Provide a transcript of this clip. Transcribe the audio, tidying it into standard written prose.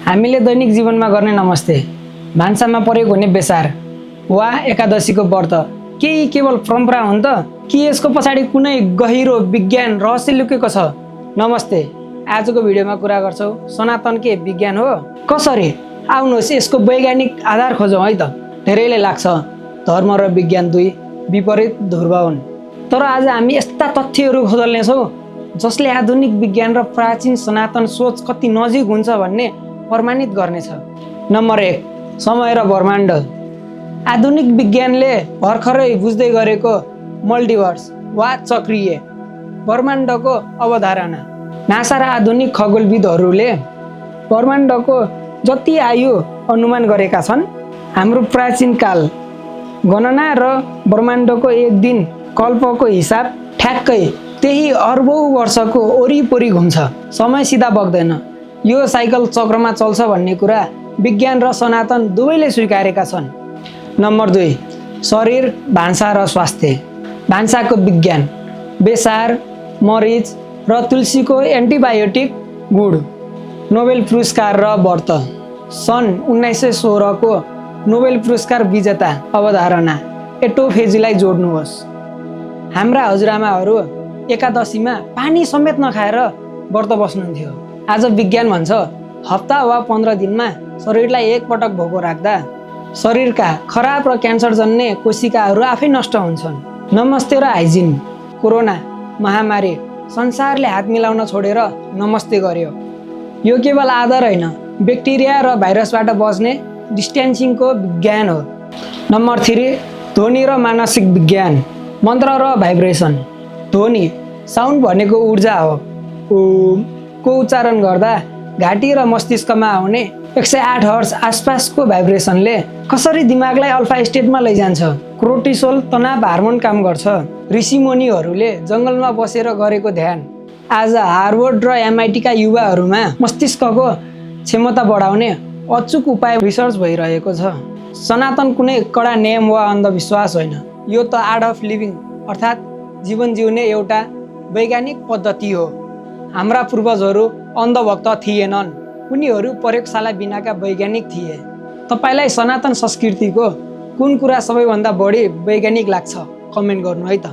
हामीले दैनिक जीवनमा गर्ने नमस्ते, भान्सामा प्रयोग हुने बेसार वा एकादशीको व्रत केही केवल परम्परा हुन् त कि यसको पछाडि कुनै गहिरो विज्ञान रहस्य लुकेको छ? नमस्ते, आजको भिडियोमा कुरा गर्छौँ सनातन के विज्ञान हो कसरी? आउनुहोस् यसको वैज्ञानिक आधार खोजौँ है त। धेरैले लाग्छ धर्म र विज्ञान दुई विपरीत ध्रुव हुन्, तर आज हामी यस्ता तथ्यहरू खोज्नेछौँ जसले आधुनिक विज्ञान र प्राचीन सनातन सोच कति नजिक हुन्छ भन्ने प्रमाणित गर्नेछ। नम्बर 1, समय र ब्रह्माण्ड। आधुनिक विज्ञानले भर्खरै बुझ्दै गरेको मल्टिभर्स वा चक्रीय ब्रह्माण्डको अवधारणा। नासा र आधुनिक खगोलविदहरूले ब्रह्माण्डको जति आयु अनुमान गरेका छन्, हाम्रो प्राचीन काल गणना र ब्रह्माण्डको एक दिन कल्पको हिसाब ठ्याक्कै त्यही अर्बौं वर्षको वरिपरि घुम्छ। समय सिधा बग्दैन, यो साइकल चक्रमा चल्छ भन्ने कुरा विज्ञान र सनातन दुवैले स्वीकारेका छन्। नम्बर 2, शरीर, भान्सा र स्वास्थ्य। भान्साको विज्ञान। बेसार, मरिच र तुलसीको एन्टिबायोटिक गुण। नोबेल पुरस्कार र व्रत। सन् 1916 को नोबेल पुरस्कार विजेता अवधारणा एटोफेजीलाई जोड्नुहोस्। हाम्रा हजुरआमाहरू एकादशीमा पानी समेत नखाएर व्रत बस्नुहुन्थ्यो। आज विज्ञान भन्छ हप्ता वा 15 दिनमा शरीरलाई एकपटक भोको राख्दा शरीरका खराब र क्यान्सर जन्ने कोशिकाहरू आफै नष्ट हुन्छन्। नमस्ते र हाइजिन। कोरोना महामारी संसारले हात मिलाउन छोडेर नमस्ते गर्यो। यो केवल आदर होइन, ब्याक्टेरिया र भाइरसबाट बच्ने डिस्टेन्सिङको विज्ञान हो। नम्बर 3, ध्वनि र मानसिक विज्ञान। मन्त्र र भाइब्रेसन। ध्वनि साउन्ड भनेको ऊर्जा हो। ओम को उच्चारण गर्दा घाँटी र मस्तिष्कमा आउने 108 हर्ट्ज आसपासको भाइब्रेसनले कसरी दिमागलाई अल्फा स्टेटमा लैजान्छ। कोर्टिसोल तनाव हार्मोन काम गर्छ। ऋषिमुनिहरूले जङ्गलमा बसेर गरेको ध्यान आज हार्वर्ड र MIT का युवाहरूमा मस्तिष्कको क्षमता बढाउने अचूक उपाय रिसर्च भइरहेको छ। सनातन कुनै कडा नियम वा अन्धविश्वास होइन, यो त आर्ट अफ लिभिङ अर्थात् जीवन जिउने एउटा वैज्ञानिक पद्धति हो। हाम्रा पूर्वजहरू अन्धभक्त थिएनन्, उनीहरू प्रयोगशाला बिनाका वैज्ञानिक थिए। तपाईँलाई सनातन संस्कृतिको कुन कुरा सबैभन्दा बढी वैज्ञानिक लाग्छ? कमेन्ट गर्नु है त।